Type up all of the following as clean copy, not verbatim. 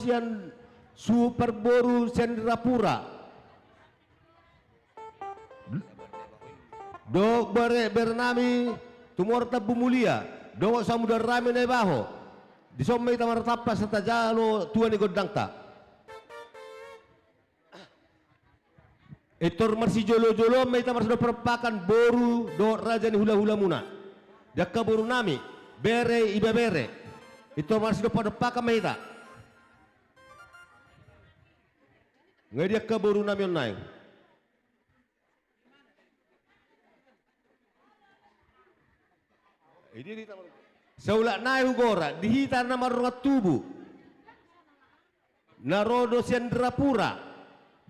Sian Superboru Sendrapura do bernami tumorta bumulia do samudra rame ne baho di somme tamar tappa serta jalo tuani godangta etor marsi jolo-jolo mai tamar sudah perpakan boru do raja ni hula-hula muna dakka boru nami bere iba bere itu marsi do pada pakan mai ta ngai dia ka boru nami online ini saula nai ugora dihita nama rongat tubuh narodo Sendrapura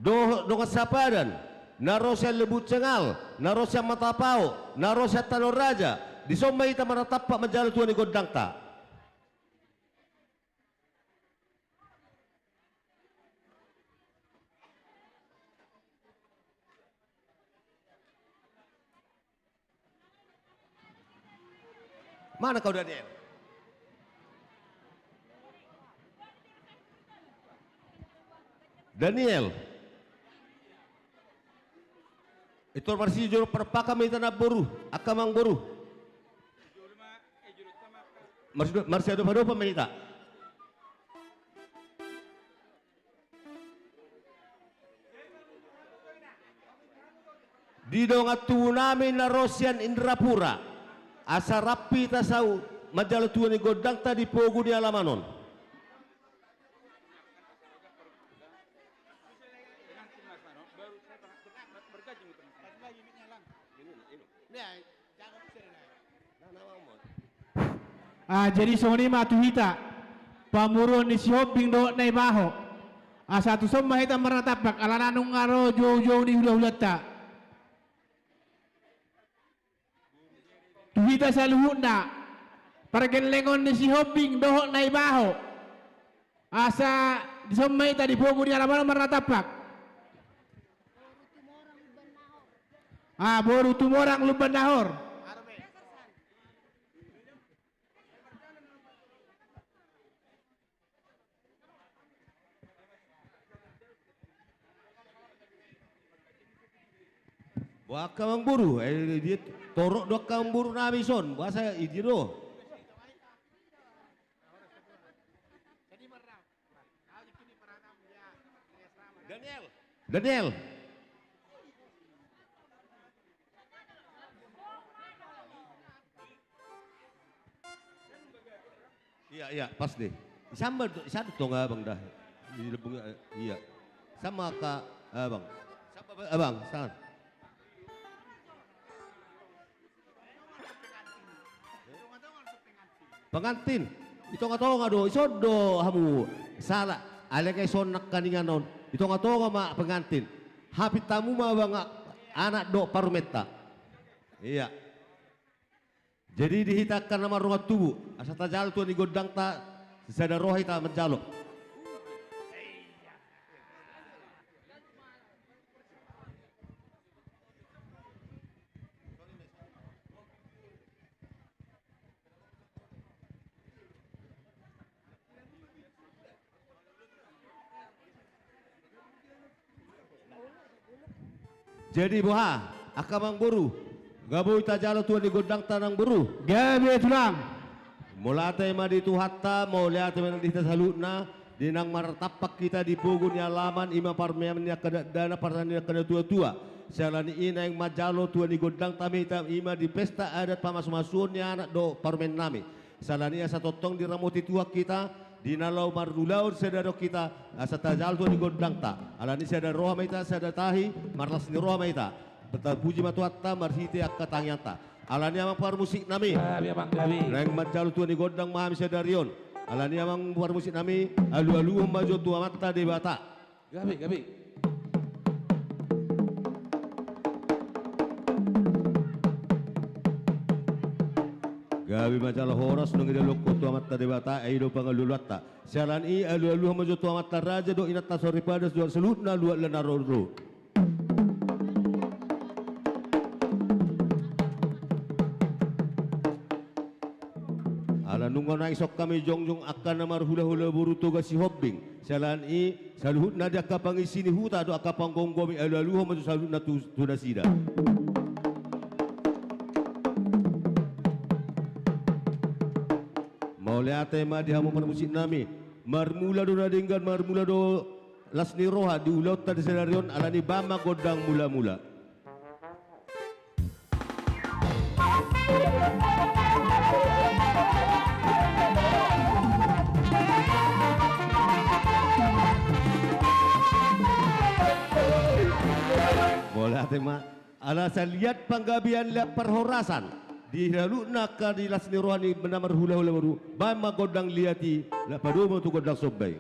do kasapadan narosa lebut cengal narosa matapau narosa talor raja di somai ta maratappa menjalo tuani godangta mana kau Daniel? Daniel itu masih juru perpaka mitana boru akamang boru masih ada pada pemerintah di dongatu nami narosian Indrapura asa rapi tasau majalo tuani godang tadi pogu di alamanon jadi soni matuhita pamurun ni si hoping do nai baho asa tu somma hita maratapak alananung ngaro jauh-jauh di hula-hulata tuhita sa luhuna paragenlengon ni si hoping dohok nai baho asa disomai tadi pogu di alaman maratapak boru tumorang luban nahor waka mangburu dia torok dok kamburu nami son bahasa idiro Daniel iya pas deh sama satu tuh nggak bang dah di lebungnya iya sama kak abang sama abang sangat pengantin itu nggak tahu nggak do isodo hamu salah ale kayak sonak kaningan non itu nggak tahu nggak mak pengantin hapit tamu mah bang anak do parumeta iya jadi dihitakan nama rumah tubuh asa tajal tuh di godang tak sesada roh kita menjalo jadi boha akamang buru gabu itajalo tuan di godang tanang buru gabi tulang mulate madi tu hatta mau lihat menang di salutna dinang martapak kita di pogun alaman ima parmeamnya kada dana parania kada tua-tua salani ina yang majalo tuan di godang tamita ima di pesta adat pamas-masunnya anak do parmen nami salani asa totong di ramuti tua kita di nalau mardulau sedaro kita asa tajal tuan di godang ta alani sada roh maita sada tahi marlas ni roh maita betal puji matuatta marhiti akka tangyanta alani amang par musik nami nang majal tuan di godang mahami sadarion alani amang par musik nami alu-alu majo tua mata debata gabi gabi majalah horas nung ida lokko tu amat debata aido pangaluluatta sialan i alu-alu majo tu amat raja do inat tasori padas do selutna luat lenaroro ala nungon ay sok kami jongjong akan na marhula-hula buru toga si Hobbing. Salan i saluhut na dia kapang isini huta do akapang gonggomi alaluho matu salut na tunasida. Maule ate ma di hamu musik nami. Marmula do nadinggan marmula do lasni roha di ulaut tadi senarion alani bama godang mula-mula. Boleh tema alasan lihat panggabian lihat perhorasan di lalu naka di lasni rohani benamar hula-hula baru bama godang liati la padu tu godang sobai.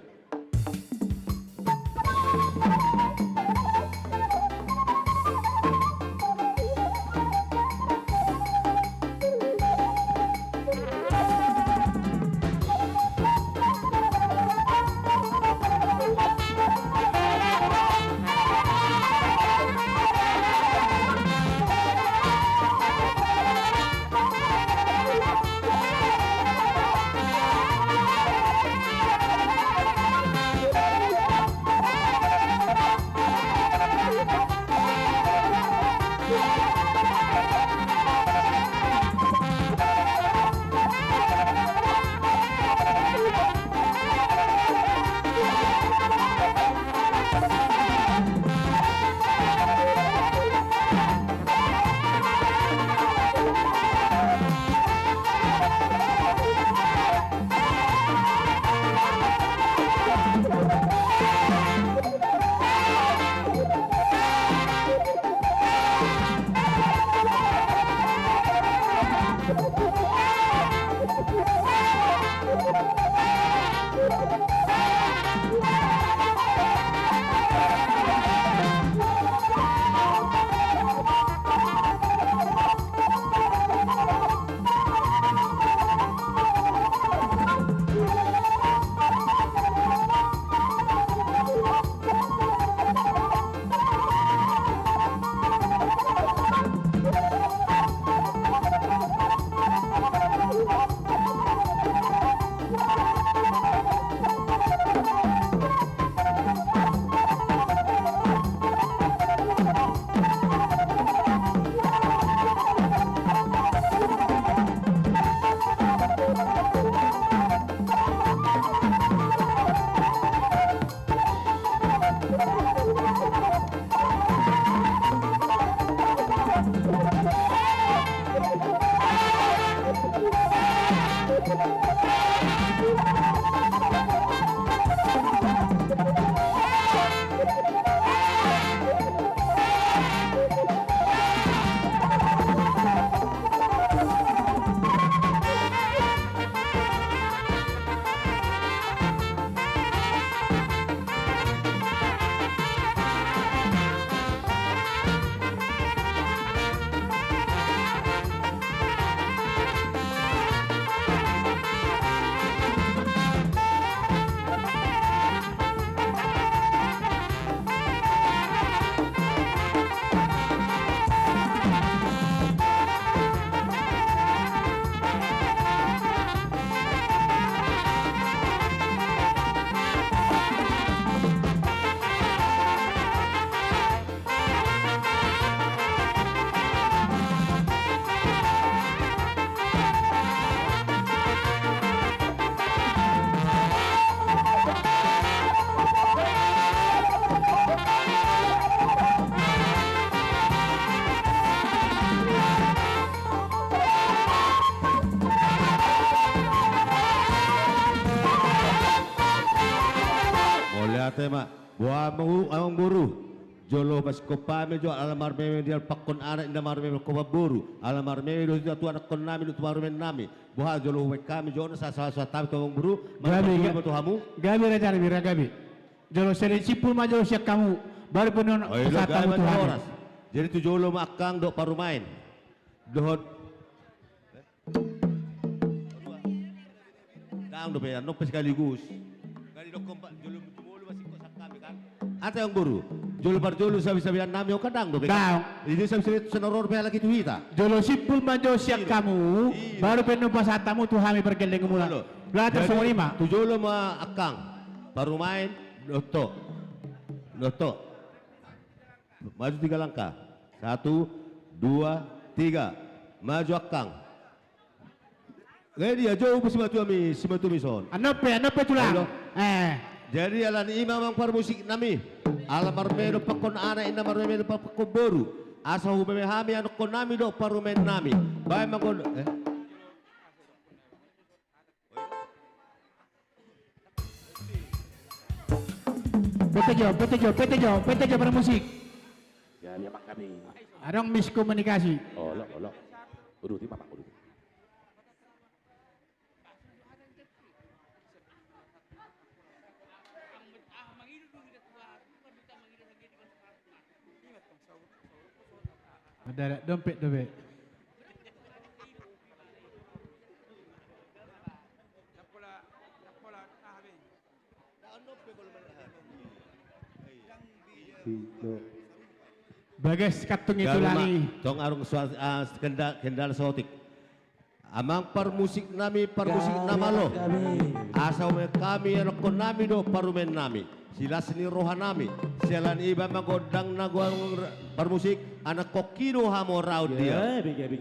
Tema buah mau amang buru jolo pas kopame jo alamar meme dia pakon anak inda mar meme kopa buru alamar meme do tu anak kon nami do tu mar meme nami buah jolo we kami jo sa tabi to amang buru gabi to hamu gabi rajar bira gabi jolo seri cipul ma jolo siak kamu baru penon kesatan tu horas jadi tu jolo makang do paru main dohot dang do pe no sekaligus kali do kompak jolo masih kosak kami kan ate yang buru Jolo parjolo sabi-sabihan nami o kadang do. Daong. Ini sabi-sabi senoror pa lagi tuhita. Jolo sipul manjo siap kamu, baru penuh pasatamu tuh kami pergeleng mula. Belajar semua lima. Tujolo ma akang, baru main doto. Maju 3 langkah. 1, 2, 3. Maju akang. Gaya dia jauh si batu mison. Ano pe tulang? Jadi alan imam ang parmusik nami. Alam marmeno pakon ana ina marmeno pakon boru. Asa hubeme hami ano kon nami do parumen nami. Bay magon Petejo para musik. Ya, dia mak kami. Adong miskomunikasi. Olok. Uruti mamang uruti. Ada dompet. Bagas katung itu lagi. Tong arung kendal sotik. Amang parmusik nami namalo. Asa kami ano kon nami do parumen nami. Sila seni roha nami. Sila iba magodang nagwang parmusik anak kokino hamo raud dia. Biga.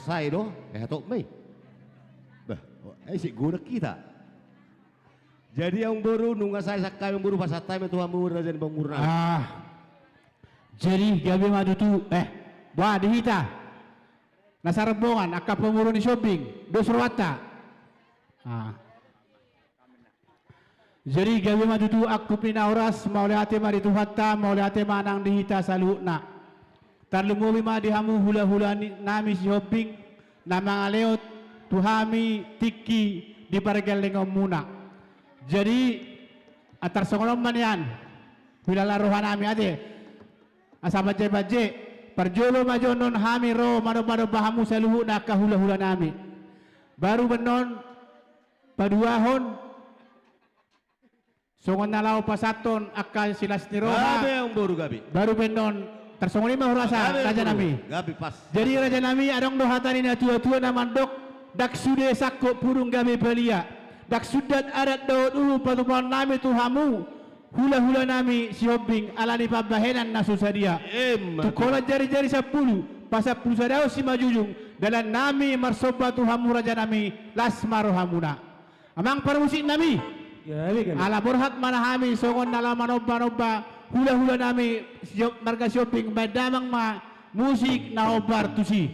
Sai do, hatok may. Bah, si guna kita. Jadi yang baru nunga saya sakay yang baru pasatay itu hamur na dyan bang murna. Jadi gabi madu tu buah dihita. Nasarabongan akap pemuru ni shopping, 2 ruwata. Jadi gawi madudu aku pinauras maulih ate ma dituhatta maulih ate manang dihita salukna. Tarlumumi ma dihamu hula-hula nami si hobing nama ngaleot tuhami tiki di pargal dengan muna. Jadi atar songolom man yan hilala rohan nami ate asa baje perjolo majonon hami ro mano-mano bahamu saluhuna kahula-hula nami. Baru benon paduahon songon nalaw pasaton akal silas ni Roma. Gabi ang buru gabi. Baru benon tersongoni mah rasa raja nami. Gabi pas. Jadi raja nami adong do hatani na tua-tua na mandok dak sude sakko purung gabi belia. Dak sudat adat do dulu patupan nami tuhamu hula-hula nami si hobing alani pabahenan na susadia. Tukola jari-jari 10 pasal pusadao si majujung dalam nami marsoba tuhamu raja nami lasmaro hamuna. Amang parmusik nami. Ala burhat manahami songon nala manoba-noba hula-hula nami marga shopping badamang ma musik na obar tusi.